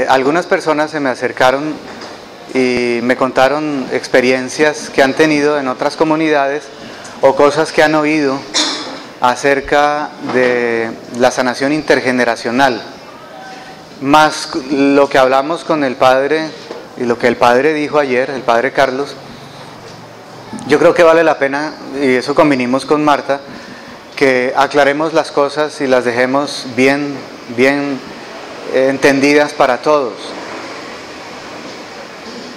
Algunas personas se me acercaron y me contaron experiencias que han tenido en otras comunidades o cosas que han oído acerca de la sanación intergeneracional. Más lo que hablamos con el Padre y lo que el Padre dijo ayer, el Padre Carlos, yo creo que vale la pena, y eso convinimos con Marta, que aclaremos las cosas y las dejemos bien entendidas para todos.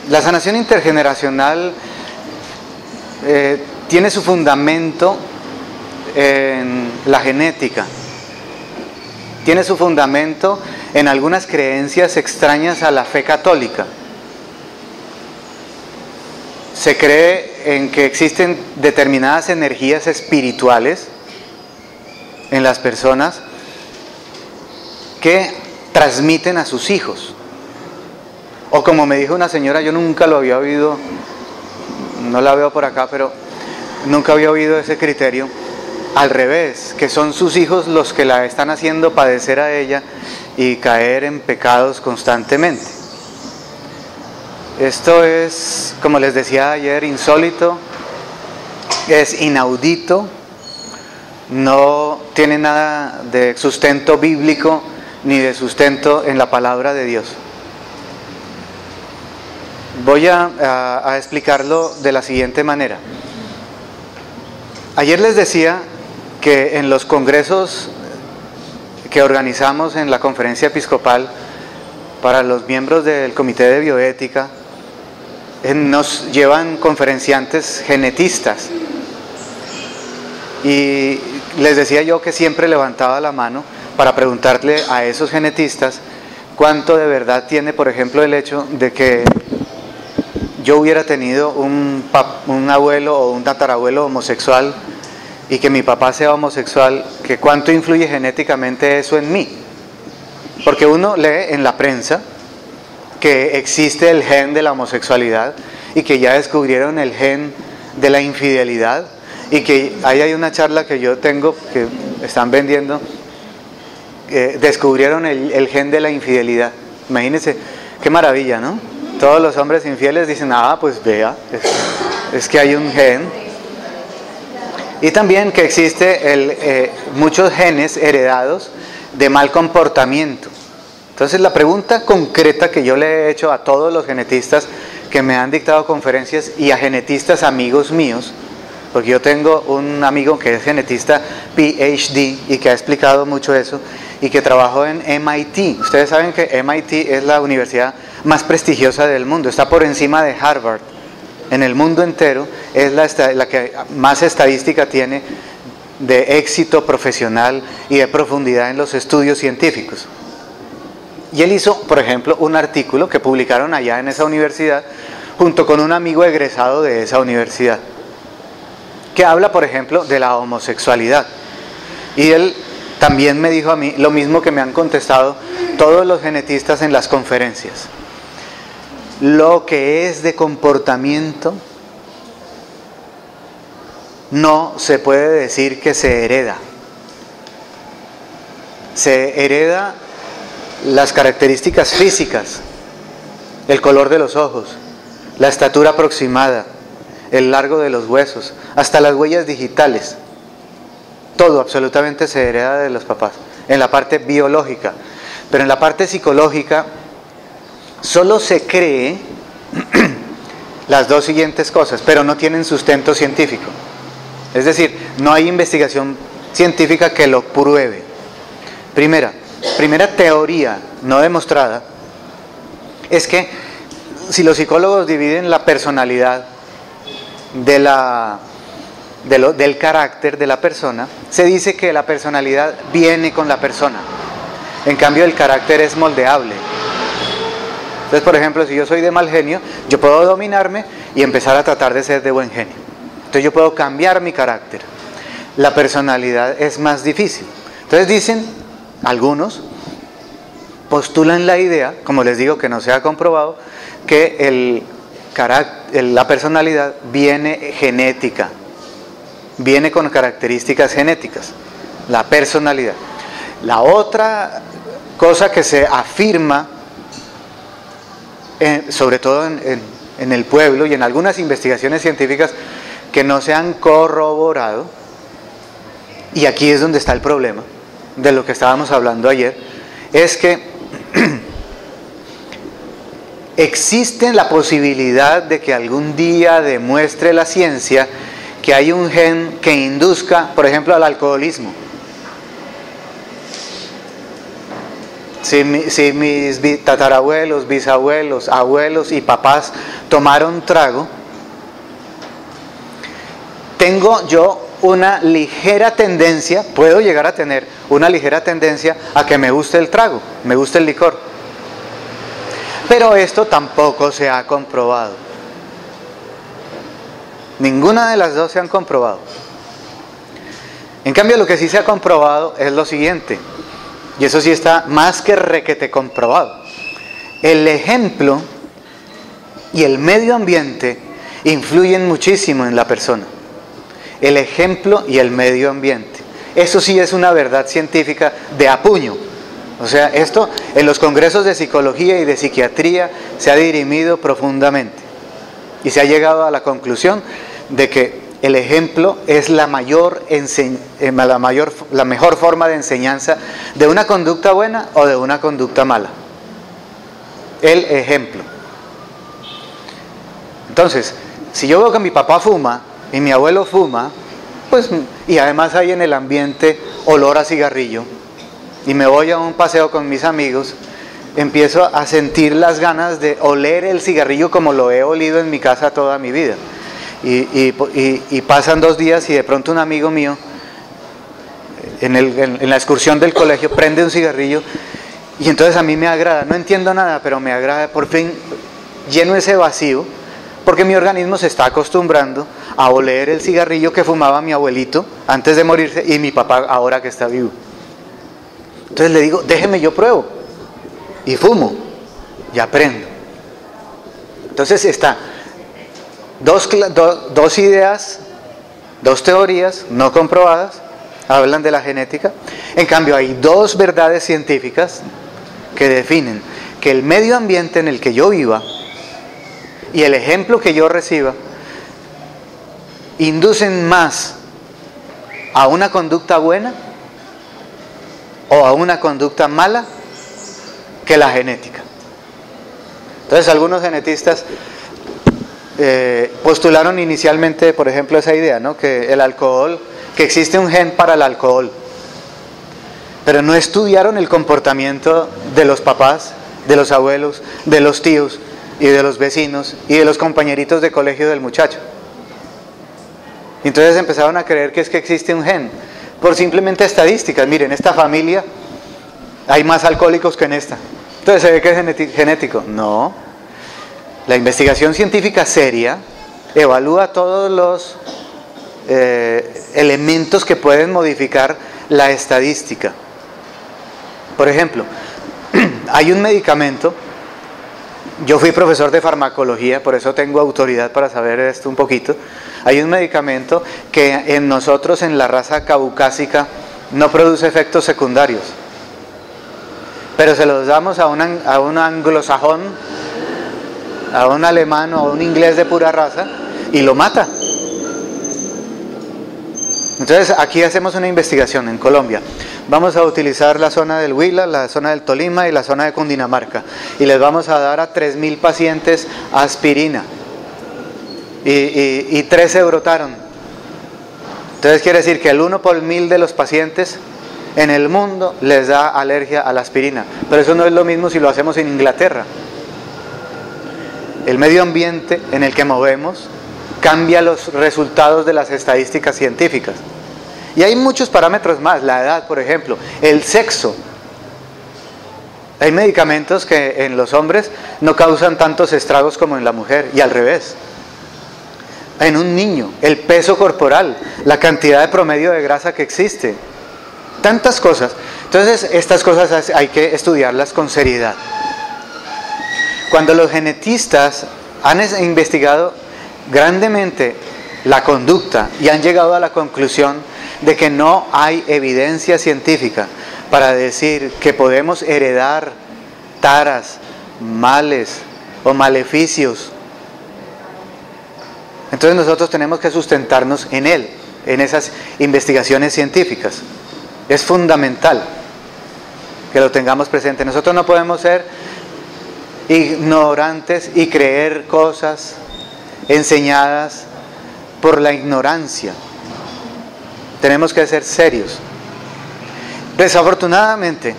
La sanación intergeneracional tiene su fundamento en la genética, tiene su fundamento en algunas creencias extrañas a la fe católica. Se cree en que existen determinadas energías espirituales en las personas que transmiten a sus hijos. O como me dijo una señora, yo nunca lo había oído, no la veo por acá, pero nunca había oído ese criterio, al revés, que son sus hijos los que la están haciendo padecer a ella y caer en pecados constantemente. Esto es, como les decía ayer, insólito, es inaudito, no tiene nada de sustento bíblico ni de sustento en la palabra de Dios. Voy a explicarlo de la siguiente manera. Ayer les decía que en los congresos que organizamos en la conferencia episcopal para los miembros del comité de bioética, nos llevan conferenciantes genetistas, y les decía yo que siempre levantaba la mano para preguntarle a esos genetistas cuánto de verdad tiene, por ejemplo, el hecho de que yo hubiera tenido un abuelo o un tatarabuelo homosexual y que mi papá sea homosexual, que cuánto influye genéticamente eso en mí. Porque uno lee en la prensa que existe el gen de la homosexualidad y que ya descubrieron el gen de la infidelidad, y que ahí hay una charla que yo tengo que están vendiendo, descubrieron el gen de la infidelidad. Imagínense, qué maravilla, ¿no? Todos los hombres infieles dicen, pues vea, es que hay un gen. Y también que existe muchos genes heredados de mal comportamiento. Entonces la pregunta concreta que yo le he hecho a todos los genetistas que me han dictado conferencias y a genetistas amigos míos, porque yo tengo un amigo que es genetista PhD y que ha explicado mucho eso y que trabajó en MIT. Ustedes saben que MIT es la universidad más prestigiosa del mundo, está por encima de Harvard. En el mundo entero es la que más estadística tiene de éxito profesional y de profundidad en los estudios científicos. Y él hizo, por ejemplo, un artículo que publicaron allá en esa universidad junto con un amigo egresado de esa universidad, que habla, por ejemplo, de la homosexualidad. Y él también me dijo a mí lo mismo que me han contestado todos los genetistas en las conferencias. Lo que es de comportamiento no se puede decir que se hereda. Se hereda las características físicas, el color de los ojos, la estatura aproximada, el largo de los huesos, hasta las huellas digitales. Todo absolutamente se hereda de los papás, en la parte biológica. Pero en la parte psicológica solo se cree las dos siguientes cosas, pero no tienen sustento científico. Es decir, no hay investigación científica que lo pruebe. Primera teoría no demostrada es que si los psicólogos dividen la personalidad del carácter de la persona, se dice que la personalidad viene con la persona. En cambio, el carácter es moldeable. Entonces, por ejemplo, si yo soy de mal genio, yo puedo dominarme y empezar a tratar de ser de buen genio. Entonces yo puedo cambiar mi carácter. La personalidad es más difícil. Entonces dicen, algunos postulan la idea, como les digo que no se ha comprobado, que la personalidad viene genética, viene con características genéticas, la personalidad. La otra cosa que se afirma, sobre todo en el pueblo y en algunas investigaciones científicas que no se han corroborado, y aquí es donde está el problema de lo que estábamos hablando ayer, es que existe la posibilidad de que algún día demuestre la ciencia que hay un gen que induzca, por ejemplo, al alcoholismo. Si mis tatarabuelos, bisabuelos, abuelos y papás tomaron trago, tengo yo una ligera tendencia, puedo llegar a tener una ligera tendencia a que me guste el trago, me guste el licor. Pero esto tampoco se ha comprobado. Ninguna de las dos se han comprobado. En cambio, lo que sí se ha comprobado es lo siguiente, y eso sí está más que requete comprobado. El ejemplo y el medio ambiente influyen muchísimo en la persona. El ejemplo y el medio ambiente. Eso sí es una verdad científica de a puño. O sea, esto en los congresos de psicología y de psiquiatría se ha dirimido profundamente. Y se ha llegado a la conclusión de que el ejemplo es la mejor forma de enseñanza de una conducta buena o de una conducta mala. El ejemplo. Entonces, si yo veo que mi papá fuma y mi abuelo fuma, pues, y además hay en el ambiente olor a cigarrillo, y me voy a un paseo con mis amigos, empiezo a sentir las ganas de oler el cigarrillo como lo he olido en mi casa toda mi vida. Y pasan 2 días y de pronto un amigo mío en la excursión del colegio prende un cigarrillo y entonces a mí me agrada, no entiendo nada, pero me agrada, por fin lleno ese vacío porque mi organismo se está acostumbrando a oler el cigarrillo que fumaba mi abuelito antes de morirse y mi papá ahora que está vivo. Entonces le digo, déjeme, yo pruebo y fumo y aprendo. Entonces está dos ideas, 2 teorías no comprobadas, hablan de la genética. En cambio hay 2 verdades científicas que definen que el medio ambiente en el que yo viva y el ejemplo que yo reciba inducen más a una conducta buena o a una conducta mala que la genética. Entonces algunos genetistas postularon inicialmente, por ejemplo, esa idea, ¿no? Que el alcohol, que existe un gen para el alcohol, pero no estudiaron el comportamiento de los papás, de los abuelos, de los tíos y de los vecinos y de los compañeritos de colegio del muchacho. Entonces empezaron a creer que es que existe un gen por simplemente estadísticas. Miren, en esta familia hay más alcohólicos que en esta, entonces se ve que es genético. No. La investigación científica seria evalúa todos los elementos que pueden modificar la estadística. Por ejemplo, hay un medicamento, yo fui profesor de farmacología, por eso tengo autoridad para saber esto un poquito. Hay un medicamento que en nosotros, en la raza caucásica, no produce efectos secundarios, pero se los damos a un anglosajón, a un alemán o a un inglés de pura raza y lo mata. Entonces aquí hacemos una investigación en Colombia. Vamos a utilizar la zona del Huila, la zona del Tolima y la zona de Cundinamarca y les vamos a dar a 3.000 pacientes aspirina y 3 se brotaron. Entonces quiere decir que el 1 por 1.000 de los pacientes en el mundo les da alergia a la aspirina, pero eso no es lo mismo si lo hacemos en Inglaterra. El medio ambiente en el que movemos cambia los resultados de las estadísticas científicas. Y hay muchos parámetros más, la edad, por ejemplo, el sexo. Hay medicamentos que en los hombres no causan tantos estragos como en la mujer, y al revés. En un niño, el peso corporal, la cantidad de promedio de grasa que existe, tantas cosas. Entonces, estas cosas hay que estudiarlas con seriedad. Cuando los genetistas han investigado grandemente la conducta y han llegado a la conclusión de que no hay evidencia científica para decir que podemos heredar taras, males o maleficios. Entonces nosotros tenemos que sustentarnos en Él, en esas investigaciones científicas. Es fundamental que lo tengamos presente. Nosotros no podemos ser ignorantes y creer cosas enseñadas por la ignorancia. Tenemos que ser serios. Desafortunadamente,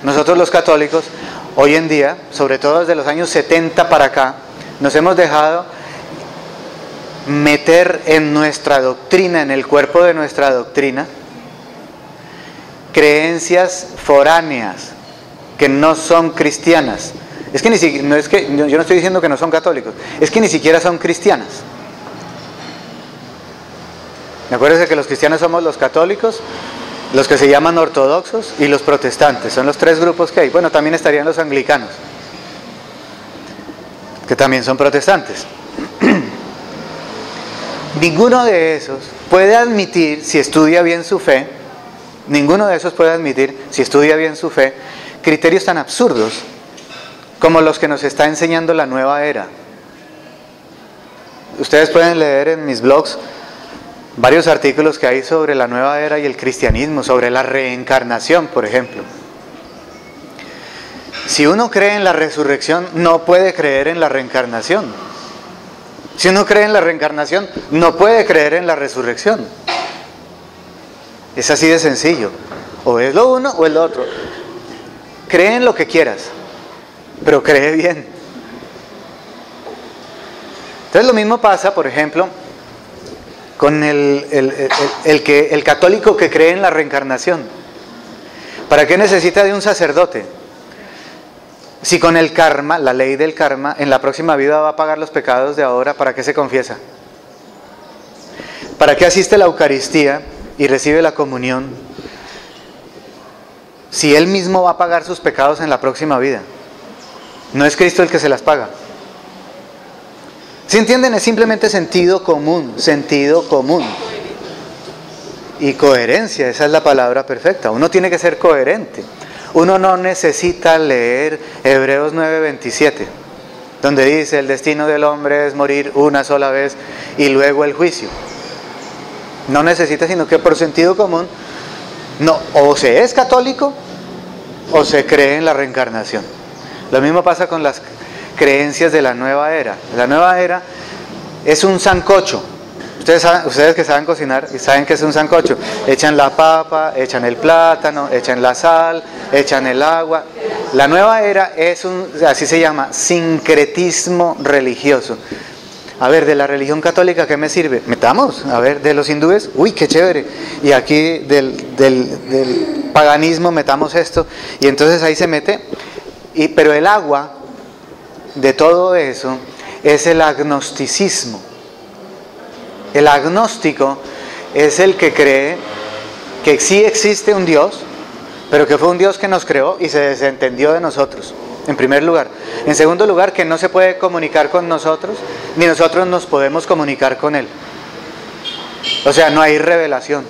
nosotros los católicos, hoy en día, sobre todo desde los años 70 para acá, nos hemos dejado meter en nuestra doctrina, en el cuerpo de nuestra doctrina, creencias foráneas que no son cristianas. Es que ni siquiera, no es que yo no estoy diciendo que no son católicos, es que ni siquiera son cristianas. Acuérdense que los cristianos somos los católicos, los que se llaman ortodoxos y los protestantes. Son los tres grupos que hay. Bueno, también estarían los anglicanos, que también son protestantes. Ninguno de esos puede admitir, si estudia bien su fe, ninguno de esos puede admitir, si estudia bien su fe, criterios tan absurdos como los que nos está enseñando la nueva era. Ustedes pueden leer en mis blogs varios artículos que hay sobre la nueva era y el cristianismo, sobre la reencarnación, por ejemplo. Si uno cree en la resurrección, no puede creer en la reencarnación. Si uno cree en la reencarnación, no puede creer en la resurrección. Es así de sencillo. O es lo uno o es lo otro. Cree en lo que quieras, pero cree bien. Entonces lo mismo pasa, por ejemplo, con el católico que cree en la reencarnación. ¿Para qué necesita de un sacerdote? Si con el karma, la ley del karma, en la próxima vida va a pagar los pecados de ahora, ¿para qué se confiesa? ¿Para qué asiste a la Eucaristía y recibe la comunión? Si él mismo va a pagar sus pecados en la próxima vida. No es Cristo el que se las paga. ¿Sí entienden? Es simplemente sentido común, y coherencia, esa es la palabra perfecta. Uno tiene que ser coherente. Uno no necesita leer Hebreos 9:27, donde dice: el destino del hombre es morir una sola vez y luego el juicio. No necesita, sino que por sentido común, no, o se es católico o se cree en la reencarnación. Lo mismo pasa con las creencias de la nueva era. La nueva era es un sancocho. Ustedes que saben cocinar y saben que es un sancocho. Echan la papa, echan el plátano, echan la sal, echan el agua. La nueva era es así se llama, sincretismo religioso. A ver, de la religión católica, ¿qué me sirve? Metamos, a ver, de los hindúes, uy, qué chévere. Y aquí del paganismo metamos esto. Y entonces ahí se mete. Pero el agua de todo eso es el agnosticismo. El agnóstico es el que cree que sí existe un Dios, pero que fue un Dios que nos creó y se desentendió de nosotros, en primer lugar. En segundo lugar, que no se puede comunicar con nosotros, ni nosotros nos podemos comunicar con Él. O sea, no hay revelación,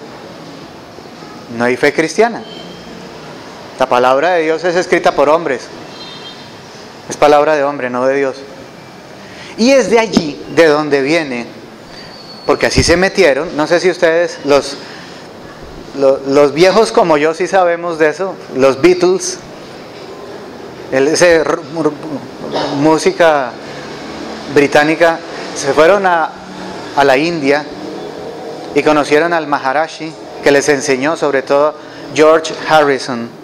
no hay fe cristiana. La palabra de Dios es escrita por hombres, es palabra de hombre, no de Dios. Y es de allí de donde viene, porque así se metieron. No sé si ustedes, los viejos como yo, sí sabemos de eso. Los Beatles, música británica, se fueron a la India y conocieron al Maharishi, que les enseñó, sobre todo George Harrison.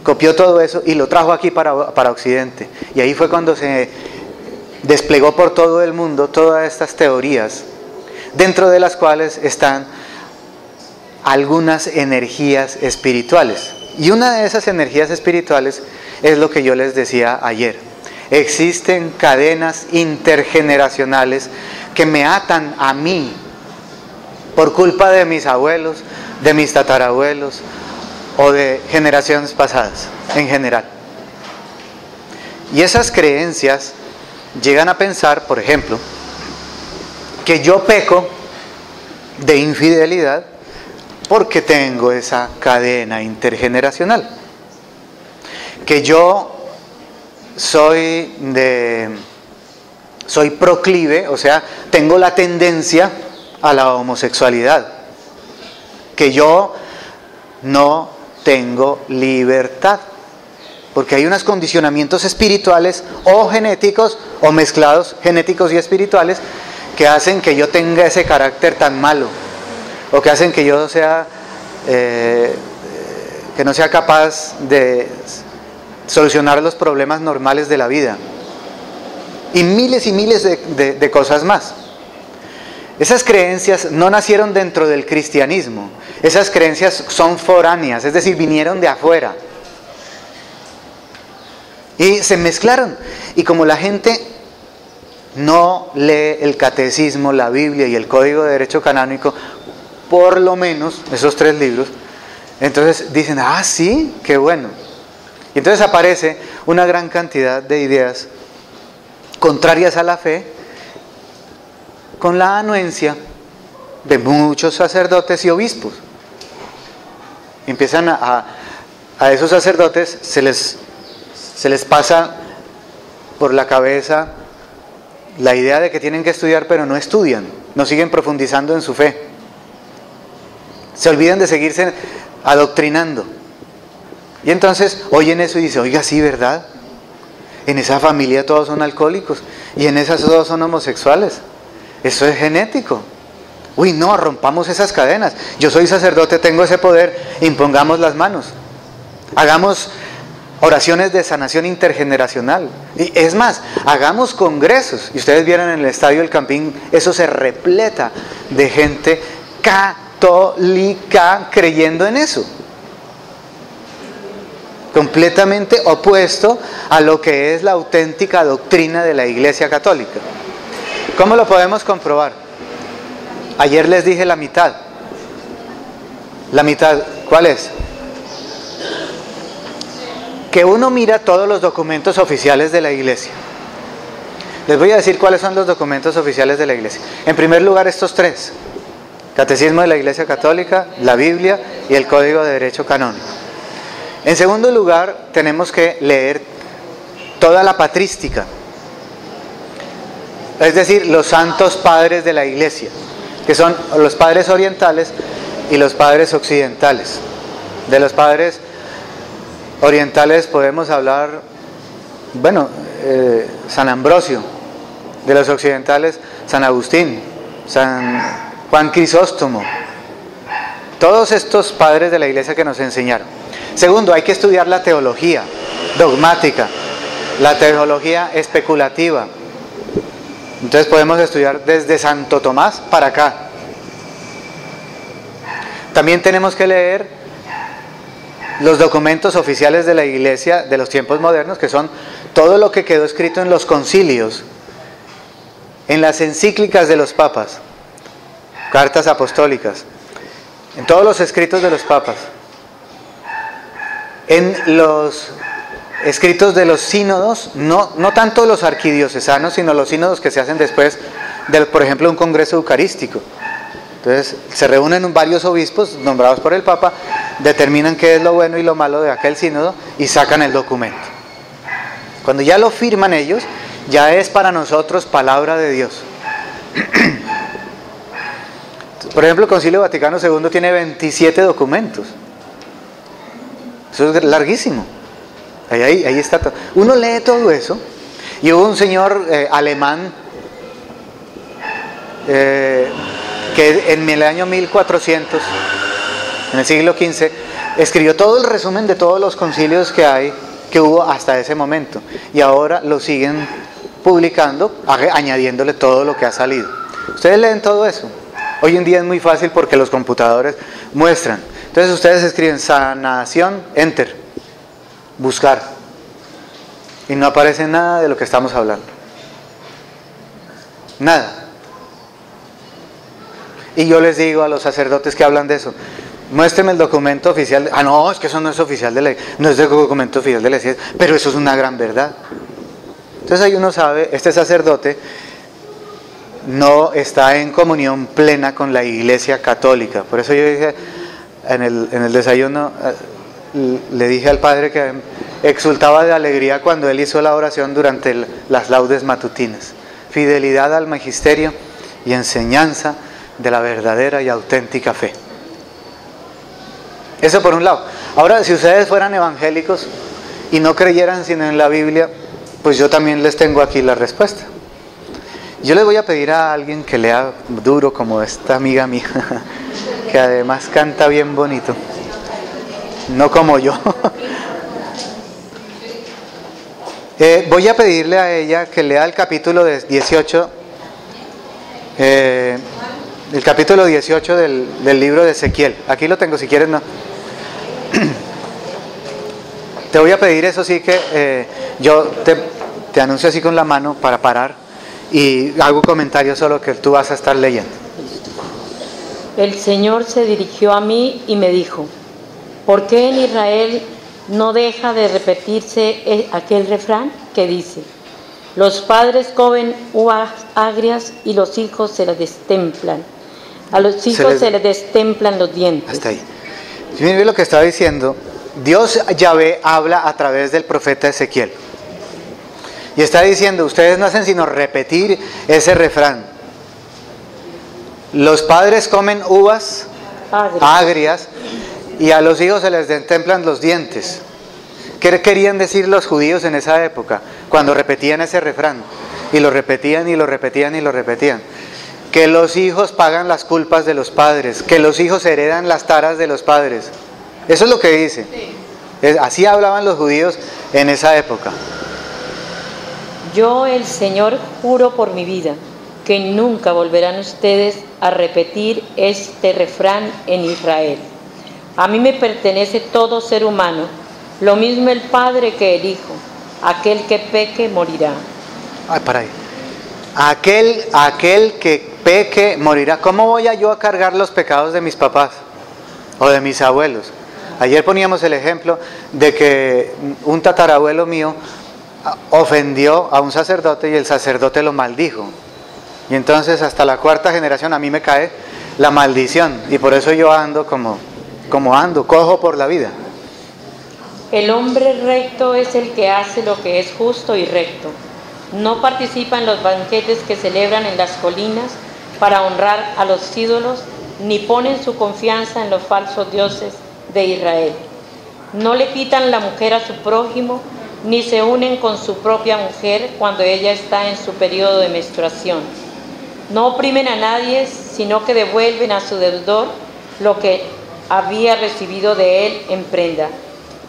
Copió todo eso y lo trajo aquí para Occidente. Y ahí fue cuando se desplegó por todo el mundo todas estas teorías, dentro de las cuales están algunas energías espirituales. Y una de esas energías espirituales es lo que yo les decía ayer. Existen cadenas intergeneracionales que me atan a mí por culpa de mis abuelos, de mis tatarabuelos o de generaciones pasadas en general. Y esas creencias llegan a pensar, por ejemplo, que yo peco de infidelidad porque tengo esa cadena intergeneracional. Que yo soy proclive, o sea, tengo la tendencia a la homosexualidad. Que yo no tengo libertad, porque hay unos condicionamientos espirituales o genéticos, o mezclados genéticos y espirituales, que hacen que yo tenga ese carácter tan malo, o que hacen que yo sea, que no sea capaz de solucionar los problemas normales de la vida, y miles de cosas más. Esas creencias no nacieron dentro del cristianismo, esas creencias son foráneas, es decir, vinieron de afuera. Y se mezclaron, y como la gente no lee el catecismo, la Biblia y el Código de Derecho Canónico, por lo menos esos 3 libros, entonces dicen, ah, sí, qué bueno. Y entonces aparece una gran cantidad de ideas contrarias a la fe, con la anuencia de muchos sacerdotes y obispos. Empiezan a esos sacerdotes, se les pasa por la cabeza la idea de que tienen que estudiar, pero no estudian, no siguen profundizando en su fe. Se olvidan de seguirse adoctrinando. Y entonces oyen eso y dicen, oiga, sí, ¿verdad? En esa familia todos son alcohólicos y en esas todos son homosexuales. Eso es genético. Uy, no, rompamos esas cadenas. Yo soy sacerdote, tengo ese poder, impongamos las manos. Hagamos oraciones de sanación intergeneracional. Y es más, hagamos congresos. Y ustedes vieron en el estadio del Campín, eso se repleta de gente católica creyendo en eso. Completamente opuesto a lo que es la auténtica doctrina de la Iglesia Católica. ¿Cómo lo podemos comprobar? Ayer les dije la mitad. La mitad, ¿cuál es? Que uno mira todos los documentos oficiales de la Iglesia. Les voy a decir cuáles son los documentos oficiales de la Iglesia. En primer lugar, estos 3. Catecismo de la Iglesia Católica, la Biblia y el Código de Derecho Canónico. En segundo lugar, tenemos que leer toda la patrística. Es decir, los santos padres de la Iglesia, que son los padres orientales y los padres occidentales. De los padres orientales podemos hablar, bueno, San Ambrosio. De los occidentales, San Agustín, San Juan Crisóstomo. Todos estos padres de la Iglesia que nos enseñaron. Segundo, hay que estudiar la teología dogmática, la teología especulativa. Entonces podemos estudiar desde Santo Tomás para acá. También tenemos que leer los documentos oficiales de la Iglesia de los tiempos modernos, que son todo lo que quedó escrito en los concilios, en las encíclicas de los papas, cartas apostólicas, en todos los escritos de los papas, en los escritos de los sínodos, no tanto los arquidiocesanos, sino los sínodos que se hacen después de, por ejemplo, un congreso eucarístico. Entonces se reúnen varios obispos nombrados por el Papa, determinan qué es lo bueno y lo malo de aquel sínodo y sacan el documento. Cuando ya lo firman ellos, ya es para nosotros palabra de Dios. Por ejemplo, el Concilio Vaticano II tiene 27 documentos. Eso es larguísimo. Ahí está todo. Uno lee todo eso. Y hubo un señor alemán que en el año 1400, en el siglo XV, escribió todo el resumen de todos los concilios que hubo hasta ese momento. Y ahora lo siguen publicando, añadiéndole todo lo que ha salido. Ustedes leen todo eso. Hoy en día es muy fácil porque los computadores muestran. Entonces ustedes escriben sanación, enter, buscar, y no aparece nada de lo que estamos hablando. Nada. Y yo les digo a los sacerdotes que hablan de eso, muéstreme el documento oficial. Ah, no, es que eso no es oficial de la Iglesia, no es el documento oficial de la Iglesia, pero eso es una gran verdad. Entonces ahí uno sabe, este sacerdote no está en comunión plena con la Iglesia Católica. Por eso yo dije en el desayuno le dije al padre que exultaba de alegría cuando él hizo la oración durante las laudes matutinas. Fidelidad al magisterio y enseñanza de la verdadera y auténtica fe. Eso por un lado. Ahora, si ustedes fueran evangélicos y no creyeran sino en la Biblia, pues yo también les tengo aquí la respuesta. Yo les voy a pedir a alguien que lea duro como esta amiga mía, que además canta bien bonito, no como yo. Voy a pedirle a ella que lea el capítulo 18, el capítulo 18 del libro de Ezequiel. Aquí lo tengo, si quieres no. Te voy a pedir, eso sí, que yo te anuncio así con la mano para parar y hago comentarios solo que tú vas a estar leyendo. El Señor se dirigió a mí y me dijo: ¿por qué en Israel no deja de repetirse aquel refrán que dice: los padres comen uvas agrias y los hijos se las destemplan? A los hijos se les destemplan los dientes. Hasta ahí. Miren lo que estaba diciendo. Dios Yahvé habla a través del profeta Ezequiel. Y está diciendo, ustedes no hacen sino repetir ese refrán. Los padres comen uvas agrias y a los hijos se les destemplan los dientes. ¿Qué querían decir los judíos en esa época? Cuando repetían ese refrán. Y lo repetían y lo repetían y lo repetían. Que los hijos pagan las culpas de los padres. Que los hijos heredan las taras de los padres. Eso es lo que dice. Así hablaban los judíos en esa época. Yo, el Señor, juro por mi vida que nunca volverán ustedes a repetir este refrán en Israel. A mí me pertenece todo ser humano, lo mismo el padre que el hijo. Aquel que peque morirá. Ay, para ahí. Aquel que peque morirá. ¿Cómo voy yo a cargar los pecados de mis papás o de mis abuelos? Ayer poníamos el ejemplo de que un tatarabuelo mío ofendió a un sacerdote y el sacerdote lo maldijo. Y entonces hasta la cuarta generación a mí me cae la maldición. Y por eso yo ando como ando, cojo por la vida. El hombre recto es el que hace lo que es justo y recto. No participa en los banquetes que celebran en las colinas para honrar a los ídolos, ni ponen su confianza en los falsos dioses de Israel. No le quitan la mujer a su prójimo, ni se unen con su propia mujer cuando ella está en su periodo de menstruación. No oprimen a nadie, sino que devuelven a su deudor lo que había recibido de él en prenda.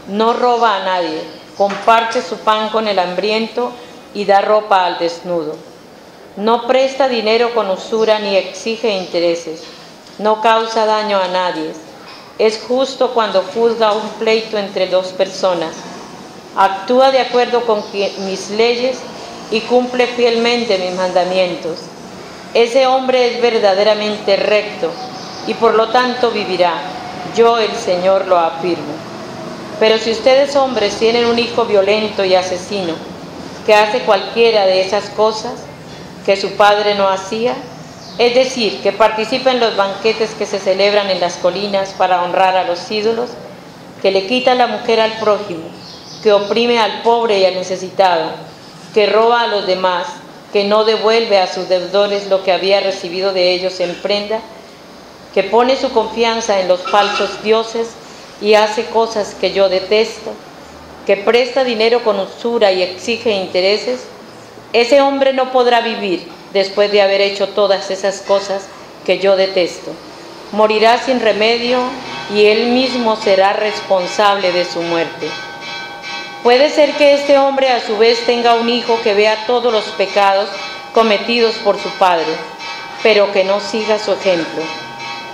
No roba a nadie, comparte su pan con el hambriento y da ropa al desnudo. No presta dinero con usura ni exige intereses. No causa daño a nadie. Es justo cuando juzga un pleito entre dos personas. Actúa de acuerdo con mis leyes y cumple fielmente mis mandamientos. Ese hombre es verdaderamente recto y por lo tanto vivirá. Yo, el Señor, lo afirmo. Pero si ustedes hombres tienen un hijo violento y asesino, que hace cualquiera de esas cosas que su padre no hacía, es decir, que participa en los banquetes que se celebran en las colinas para honrar a los ídolos, que le quita la mujer al prójimo, que oprime al pobre y al necesitado, que roba a los demás, que no devuelve a sus deudores lo que había recibido de ellos en prenda, que pone su confianza en los falsos dioses y hace cosas que yo detesto, que presta dinero con usura y exige intereses, ese hombre no podrá vivir después de haber hecho todas esas cosas que yo detesto. Morirá sin remedio y él mismo será responsable de su muerte. Puede ser que este hombre a su vez tenga un hijo que vea todos los pecados cometidos por su padre, pero que no siga su ejemplo.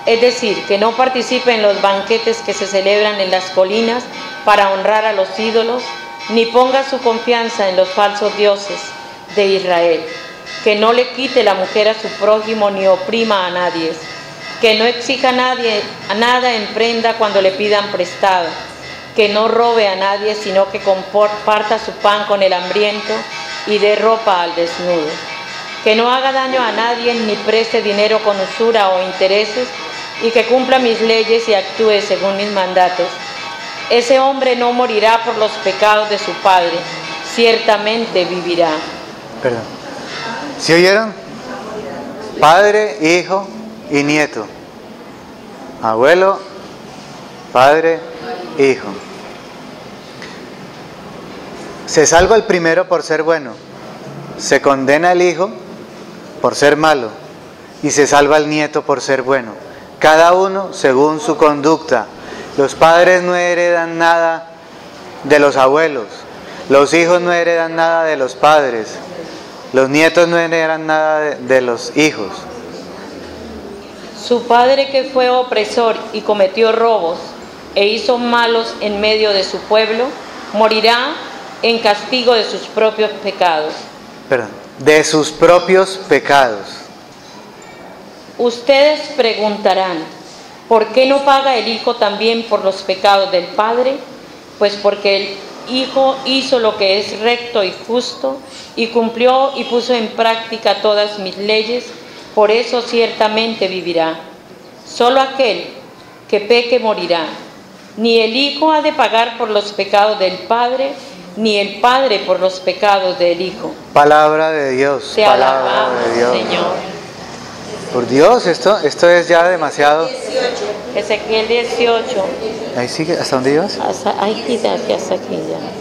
Es decir, que no participe en los banquetes que se celebran en las colinas para honrar a los ídolos, ni ponga su confianza en los falsos dioses de Israel, que no le quite la mujer a su prójimo ni oprima a nadie, que no exija a nada en prenda cuando le pidan prestado, que no robe a nadie, sino que comparta su pan con el hambriento y dé ropa al desnudo, que no haga daño a nadie ni preste dinero con usura o intereses, y que cumpla mis leyes y actúe según mis mandatos. Ese hombre no morirá por los pecados de su padre, ciertamente vivirá. Perdón. ¿Sí oyeron? Padre, hijo y nieto. Abuelo, padre, hijo. Se salva el primero por ser bueno, se condena el hijo por ser malo y se salva el nieto por ser bueno. Cada uno según su conducta. Los padres no heredan nada de los abuelos, los hijos no heredan nada de los padres, los nietos no heredan nada de los hijos. Su padre, que fue opresor y cometió robos e hizo malos en medio de su pueblo, morirá en castigo de sus propios pecados. Perdón, de sus propios pecados. Ustedes preguntarán, ¿por qué no paga el hijo también por los pecados del padre? Pues porque el hijo hizo lo que es recto y justo y cumplió y puso en práctica todas mis leyes, por eso ciertamente vivirá. Solo aquel que peque morirá. Ni el hijo ha de pagar por los pecados del padre, ni el padre por los pecados del hijo. Palabra de Dios. Te Palabra alabamos, de Dios. Señor. Por Dios, esto es ya demasiado. Ezequiel 18. Ahí sigue, ¿hasta dónde ibas? Hasta aquí ya.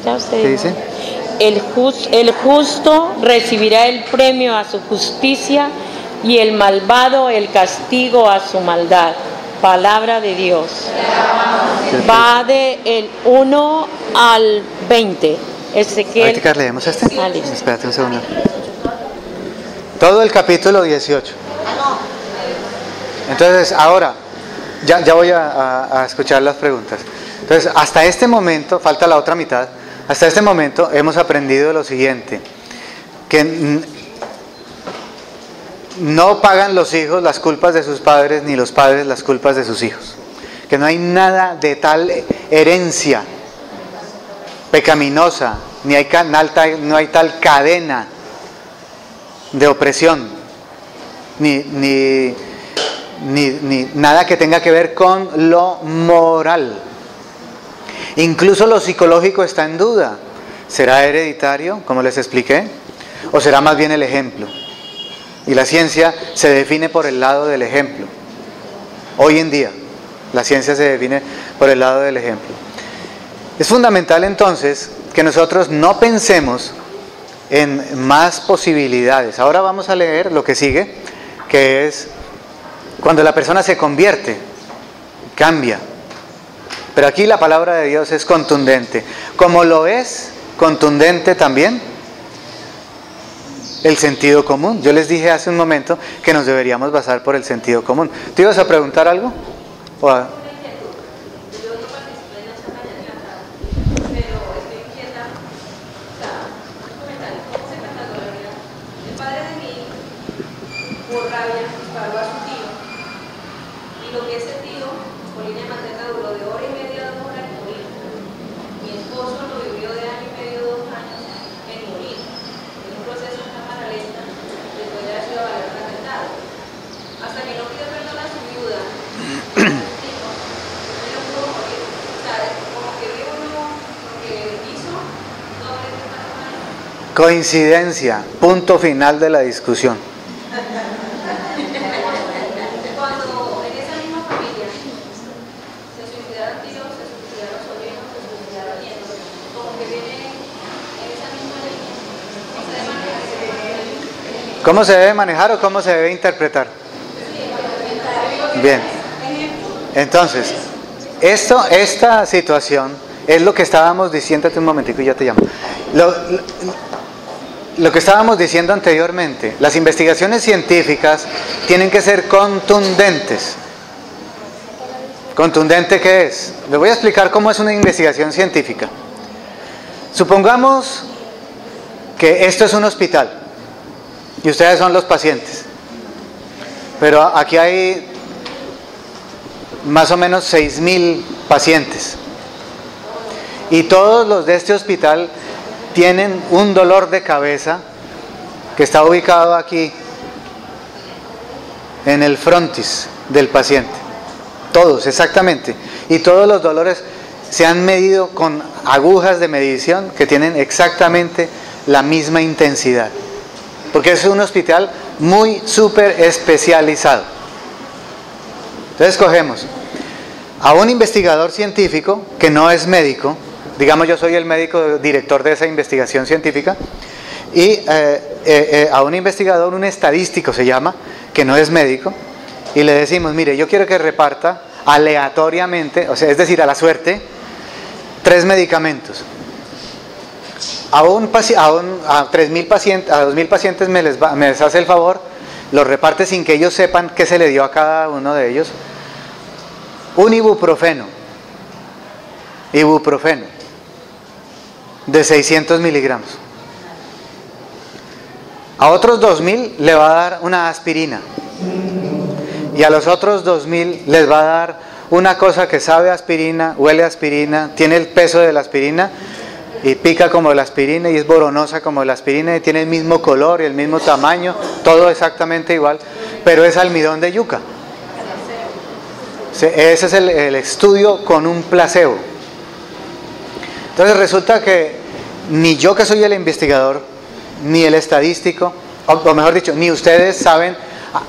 Ya usted. ¿Qué dice? El justo recibirá el premio a su justicia y el malvado el castigo a su maldad. Palabra de Dios. Va de el 1 al 20. Ezequiel. Ahorita leemos este. Ah, listo. Espérate un segundo. Todo el capítulo 18. Entonces, ahora, ya voy a escuchar las preguntas. Entonces, hasta este momento, falta la otra mitad, hasta este momento hemos aprendido lo siguiente, que no pagan los hijos las culpas de sus padres, ni los padres las culpas de sus hijos. Que no hay nada de tal herencia pecaminosa, no hay tal cadena de opresión, ni nada que tenga que ver con lo moral. Incluso lo psicológico está en duda. ¿Será hereditario, como les expliqué? ¿O será más bien el ejemplo? Y la ciencia se define por el lado del ejemplo. Hoy en día, la ciencia se define por el lado del ejemplo. Es fundamental entonces que nosotros no pensemos en más posibilidades. Ahora vamos a leer lo que sigue, que es cuando la persona se convierte, cambia. Pero aquí la palabra de Dios es contundente. Como lo es contundente también el sentido común. Yo les dije hace un momento que nos deberíamos basar por el sentido común. ¿Te ibas a preguntar algo? Coincidencia, punto final de la discusión. Cuando en esa misma familia se suicidaron tíos, se suicidaron sobrinos, se suicidaron nietos, como que viene en esa misma línea, no se debe manejar. ¿Cómo se debe manejar o cómo se debe interpretar? Bien. Entonces, esta situación es lo que estábamos diciendo hace un momentico y ya te llamo. Lo que estábamos diciendo anteriormente, las investigaciones científicas tienen que ser contundentes. ¿Contundente qué es? Les voy a explicar cómo es una investigación científica. Supongamos que esto es un hospital y ustedes son los pacientes. Pero aquí hay más o menos 6,000 pacientes. Y todos los de este hospital tienen un dolor de cabeza que está ubicado aquí en el frontis del paciente. Todos, exactamente. Y todos los dolores se han medido con agujas de medición que tienen exactamente la misma intensidad. Porque es un hospital muy súper especializado. Entonces cogemos a un investigador científico que no es médico, digamos yo soy el médico director de esa investigación científica, y a un investigador, un estadístico se llama, que no es médico, y le decimos, mire, yo quiero que reparta aleatoriamente, o sea, es decir, a la suerte, 3 medicamentos. A 3.000 pacientes, a 2.000 pacientes me les hace el favor, los reparte sin que ellos sepan qué se le dio a cada uno de ellos. Un ibuprofeno de 600 miligramos. A otros 2.000 le va a dar una aspirina. Y a los otros 2.000 les va a dar una cosa que sabe a aspirina, huele a aspirina, tiene el peso de la aspirina y pica como la aspirina y es boronosa como la aspirina y tiene el mismo color y el mismo tamaño, todo exactamente igual, pero es almidón de yuca. Ese es el estudio con un placebo. Entonces resulta que ni yo, que soy el investigador, ni el estadístico, o mejor dicho, ni ustedes saben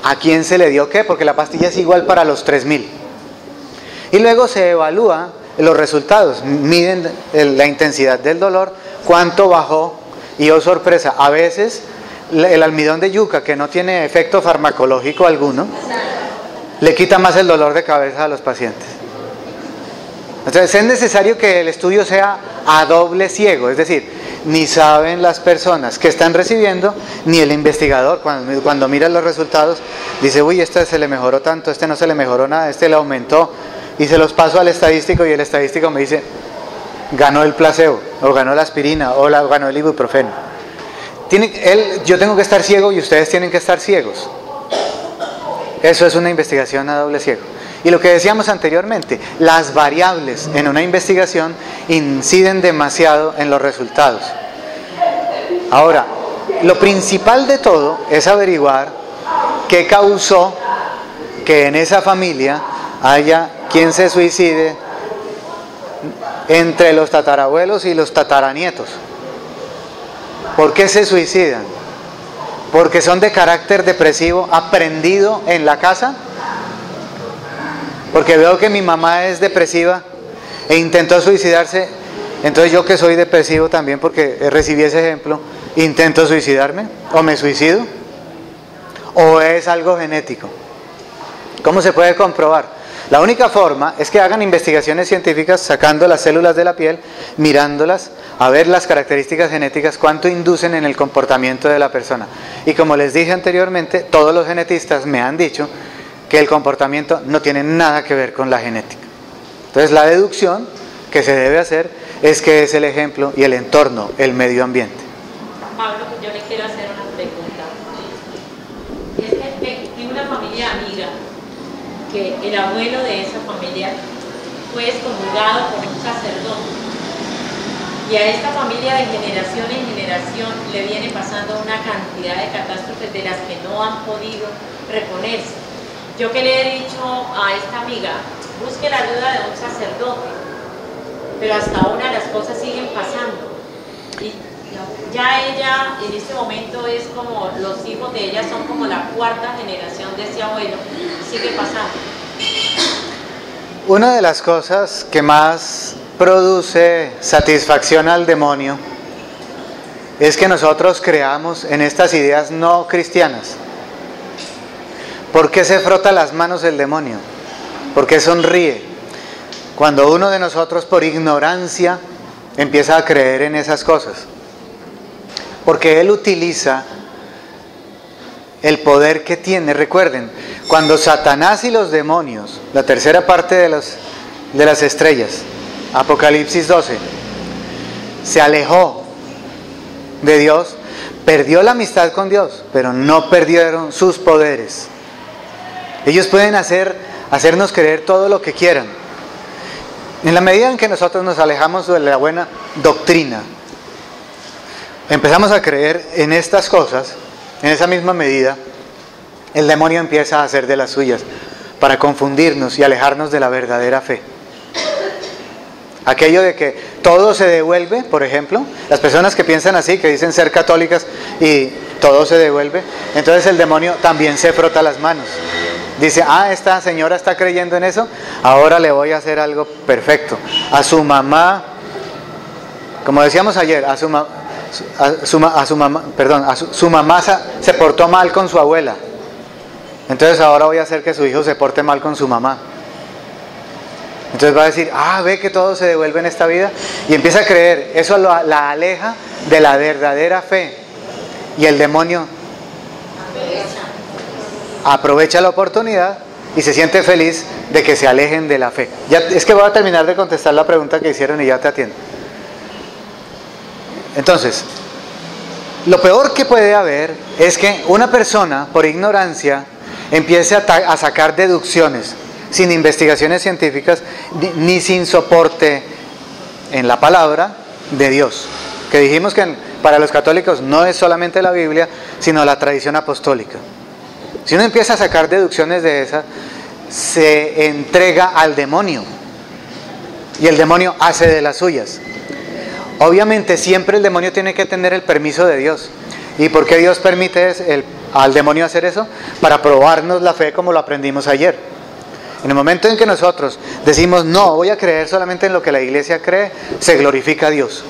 a quién se le dio qué, porque la pastilla es igual para los 3.000. Y luego se evalúa los resultados, miden la intensidad del dolor, cuánto bajó, y oh sorpresa, a veces el almidón de yuca, que no tiene efecto farmacológico alguno, le quita más el dolor de cabeza a los pacientes. Entonces es necesario que el estudio sea a doble ciego, es decir, ni saben las personas que están recibiendo, ni el investigador cuando mira los resultados, dice, uy, este se le mejoró tanto, este no se le mejoró nada, este le aumentó, y se los paso al estadístico y el estadístico me dice, ganó el placebo, o ganó la aspirina, o ganó el ibuprofeno. Yo tengo que estar ciego y ustedes tienen que estar ciegos. Eso es una investigación a doble ciego. Y lo que decíamos anteriormente, las variables en una investigación inciden demasiado en los resultados. Ahora, lo principal de todo es averiguar qué causó que en esa familia haya quien se suicide entre los tatarabuelos y los tataranietos. ¿Por qué se suicidan? ¿Porque son de carácter depresivo aprendido en la casa? Porque veo que mi mamá es depresiva e intentó suicidarse, entonces yo, que soy depresivo también porque recibí ese ejemplo, intento suicidarme o me suicido. ¿O es algo genético? ¿Cómo se puede comprobar? La única forma es que hagan investigaciones científicas sacando las células de la piel, mirándolas, a ver las características genéticas, cuánto inducen en el comportamiento de la persona. Y como les dije anteriormente, todos los genetistas me han dicho que el comportamiento no tiene nada que ver con la genética. Entonces la deducción que se debe hacer es que es el ejemplo y el entorno, el medio ambiente. Pablo, yo le quiero hacer una pregunta. Es que tengo una familia amiga que el abuelo de esa familia fue excomulgado por un sacerdote, y a esta familia de generación en generación le viene pasando una cantidad de catástrofes de las que no han podido reponerse. Yo que le he dicho a esta amiga, busque la ayuda de un sacerdote, pero hasta ahora las cosas siguen pasando. Y ya ella en este momento es como, los hijos de ella son como la 4ª generación de ese abuelo, sigue pasando. Una de las cosas que más produce satisfacción al demonio es que nosotros creamos en estas ideas no cristianas. ¿Por qué se frota las manos el demonio? ¿Por qué sonríe? Cuando uno de nosotros por ignorancia empieza a creer en esas cosas. Porque él utiliza el poder que tiene. Recuerden, cuando Satanás y los demonios, la tercera parte de las estrellas, Apocalipsis 12, se alejó de Dios, perdió la amistad con Dios, pero no perdieron sus poderes. Ellos pueden hacernos creer todo lo que quieran. En la medida en que nosotros nos alejamos de la buena doctrina, empezamos a creer en estas cosas, en esa misma medida, el demonio empieza a hacer de las suyas. para confundirnos y alejarnos de la verdadera fe. Aquello de que todo se devuelve, por ejemplo, las personas que piensan así, que dicen ser católicas y todo se devuelve, entonces el demonio también se frota las manos. Dice, esta señora está creyendo en eso, ahora le voy a hacer algo perfecto. A su mamá, como decíamos ayer, su mamá se portó mal con su abuela. Entonces ahora voy a hacer que su hijo se porte mal con su mamá. Entonces va a decir, ve que todo se devuelve en esta vida, y empieza a creer. Eso la aleja de la verdadera fe, y el demonio aprovecha la oportunidad y se siente feliz de que se alejen de la fe. Ya, es que voy a terminar de contestar la pregunta que hicieron y ya te atiendo. Entonces, lo peor que puede haber es que una persona, por ignorancia, empiece a sacar deducciones sin investigaciones científicas ni sin soporte en la palabra de Dios. Que dijimos que para los católicos no es solamente la Biblia, sino la tradición apostólica. Si uno empieza a sacar deducciones de esa, se entrega al demonio, y el demonio hace de las suyas. Obviamente siempre el demonio tiene que tener el permiso de Dios. ¿Y por qué Dios permite al demonio hacer eso? Para probarnos la fe, como lo aprendimos ayer. En el momento en que nosotros decimos, no, voy a creer solamente en lo que la iglesia cree, se glorifica a Dios.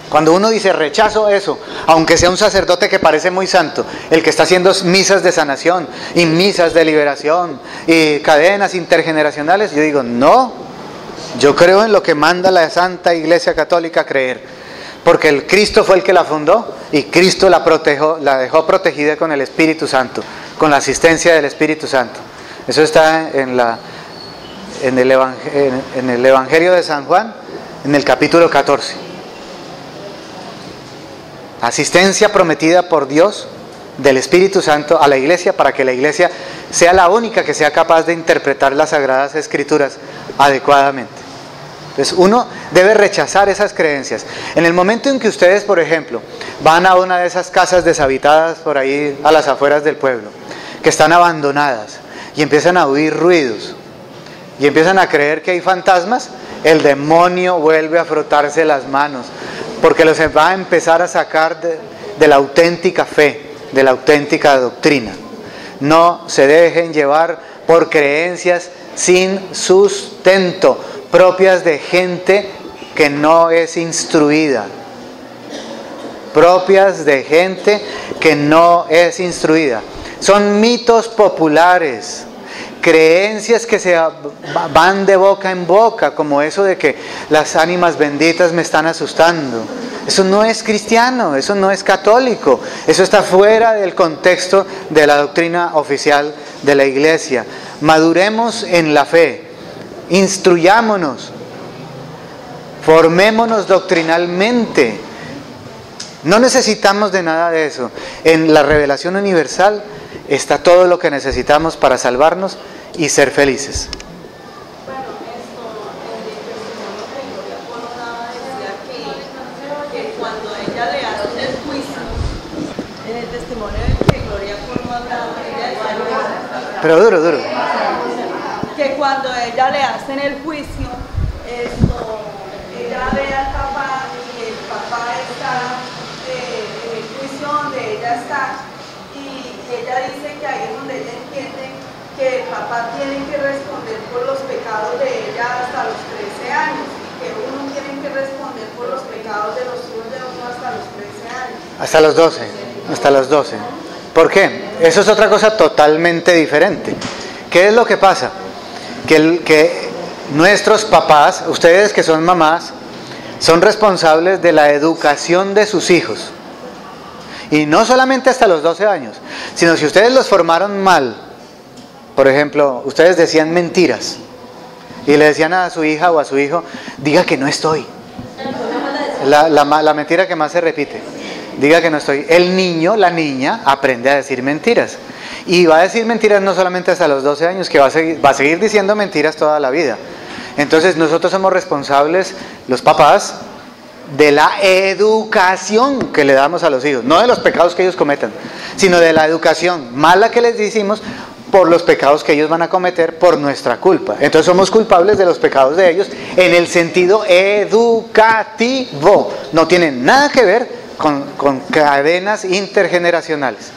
Cuando uno dice, rechazo eso, aunque sea un sacerdote que parece muy santo, el que está haciendo misas de sanación y misas de liberación y cadenas intergeneracionales, yo digo, no, yo creo en lo que manda la Santa Iglesia Católica creer, porque el Cristo fue el que la fundó, y Cristo la dejó protegida con el Espíritu Santo, con la asistencia del Espíritu Santo. Eso está en el Evangelio de San Juan, en el capítulo 14. Asistencia prometida por Dios del Espíritu Santo a la iglesia, para que la iglesia sea la única que sea capaz de interpretar las Sagradas Escrituras adecuadamente. Entonces uno debe rechazar esas creencias. En el momento en que ustedes, por ejemplo, van a una de esas casas deshabitadas por ahí a las afueras del pueblo, que están abandonadas, y empiezan a oír ruidos, y empiezan a creer que hay fantasmas, el demonio vuelve a frotarse las manos, porque los va a empezar a sacar de la auténtica fe, de la auténtica doctrina. No se dejen llevar por creencias sin sustento, propias de gente que no es instruida. Propias de gente que no es instruida. Son mitos populares, creencias que se van de boca en boca, como eso de que las ánimas benditas me están asustando. Eso no es cristiano, eso no es católico, eso está fuera del contexto de la doctrina oficial de la iglesia. Maduremos en la fe, instruyámonos, formémonos doctrinalmente. No necesitamos de nada de eso. En la revelación universal está todo lo que necesitamos para salvarnos y ser felices. Bueno, esto, en el testimonio que Gloria Coronada decía que cuando ella le hacen el juicio, en el testimonio que Gloria Coronada ella decía, pero duro. Que cuando ella le hacen el juicio, ella ve al papá y el papá está en el juicio donde ella está, y ella dice que ahí es donde ella entiende que el papá tiene que responder por los pecados de ella hasta los 13 años, y que uno tiene que responder por los pecados de los hijos de uno hasta los 13 años. Hasta los 12. ¿Por qué? Eso es otra cosa totalmente diferente. ¿Qué es lo que pasa? Que nuestros papás, ustedes que son mamás, son responsables de la educación de sus hijos. Y no solamente hasta los 12 años, sino si ustedes los formaron mal. Por ejemplo, ustedes decían mentiras y le decían a su hija o a su hijo, diga que no estoy. La mentira que más se repite, diga que no estoy. El niño, la niña, aprende a decir mentiras. Y va a decir mentiras no solamente hasta los 12 años, que va a seguir diciendo mentiras toda la vida. Entonces nosotros somos responsables, los papás, de la educación que le damos a los hijos, no de los pecados que ellos cometan, sino de la educación mala que les hicimos por los pecados que ellos van a cometer por nuestra culpa. Entonces somos culpables de los pecados de ellos en el sentido educativo. No tienen nada que ver con cadenas intergeneracionales.